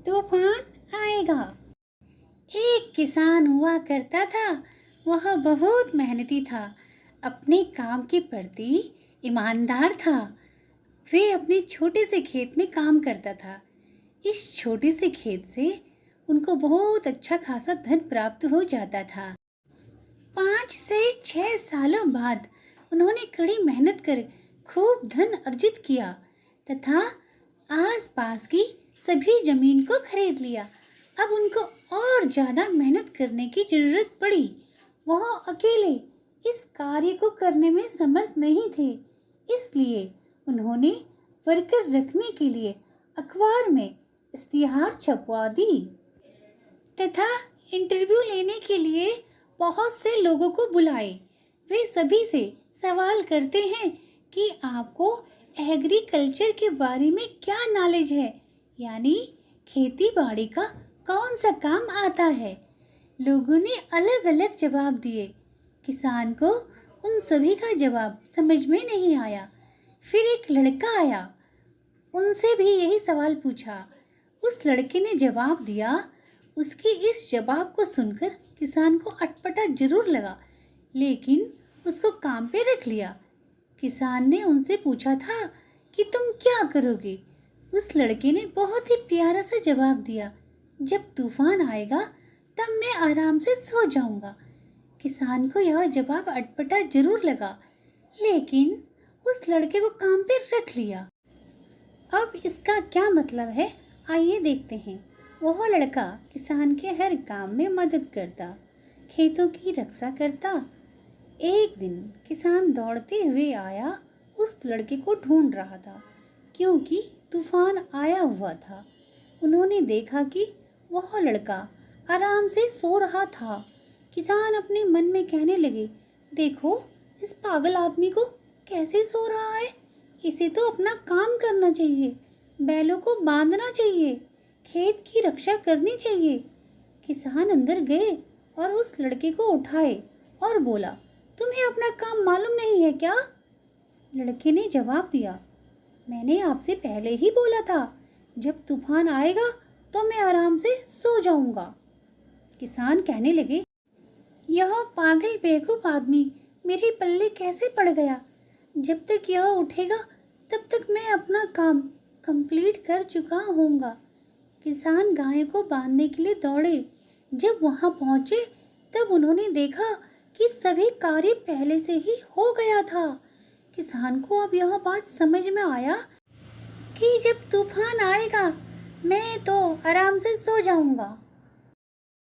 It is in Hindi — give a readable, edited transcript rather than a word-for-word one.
तूफान आएगा। एक किसान हुआ करता था। वह बहुत मेहनती था, अपने काम के प्रति ईमानदार था। वे अपने छोटे से खेत में काम करता था। इस छोटे से खेत से उनको बहुत अच्छा खासा धन प्राप्त हो जाता था। 5 से 6 सालों बाद उन्होंने कड़ी मेहनत कर खूब धन अर्जित किया तथा आसपास की सभी जमीन को खरीद लिया। अब उनको और ज़्यादा मेहनत करने की जरूरत पड़ी। वह अकेले इस कार्य को करने में समर्थ नहीं थे, इसलिए उन्होंने वर्कर रखने के लिए अखबार में इश्तिहार छपवा दी तथा इंटरव्यू लेने के लिए बहुत से लोगों को बुलाए। वे सभी से सवाल करते हैं कि आपको एग्रीकल्चर के बारे में क्या नॉलेज है, यानी खेती बाड़ी का कौन सा काम आता है। लोगों ने अलग अलग जवाब दिए। किसान को उन सभी का जवाब समझ में नहीं आया। फिर एक लड़का आया, उनसे भी यही सवाल पूछा। उस लड़के ने जवाब दिया। उसके इस जवाब को सुनकर किसान को अटपटा जरूर लगा, लेकिन उसको काम पे रख लिया। किसान ने उनसे पूछा था कि तुम क्या करोगे। उस लड़के ने बहुत ही प्यारा सा जवाब दिया, जब तूफान आएगा तब मैं आराम से सो जाऊंगा। किसान को यह जवाब अटपटा जरूर लगा, लेकिन उस लड़के को काम पे रख लिया। अब इसका क्या मतलब है, आइए देखते हैं। वह लड़का किसान के हर काम में मदद करता, खेतों की रक्षा करता। एक दिन किसान दौड़ते हुए आया, उस लड़के को ढूंढ रहा था क्योंकि तूफान आया हुआ था। उन्होंने देखा कि वह लड़का आराम से सो रहा था। किसान अपने मन में कहने लगे, देखो इस पागल आदमी को कैसे सो रहा है। इसे तो अपना काम करना चाहिए, बैलों को बांधना चाहिए, खेत की रक्षा करनी चाहिए। किसान अंदर गए और उस लड़के को उठाए और बोला, तुम्हें अपना काम मालूम नहीं है क्या? लड़के ने जवाब दिया, मैंने आपसे पहले ही बोला था, जब तूफान आएगा तो मैं आराम से सो जाऊंगा। किसान कहने लगे, यह पागल बेवकूफ आदमी मेरे पल्ले कैसे पड़ गया। जब तक यह उठेगा तब तक मैं अपना काम कंप्लीट कर चुका होऊंगा। किसान गाय को बांधने के लिए दौड़े। जब वहां पहुंचे तब उन्होंने देखा कि सभी कार्य पहले से ही हो गया था। किसान को अब यह बात समझ में आया कि जब तूफान आएगा मैं तो आराम से सो जाऊंगा।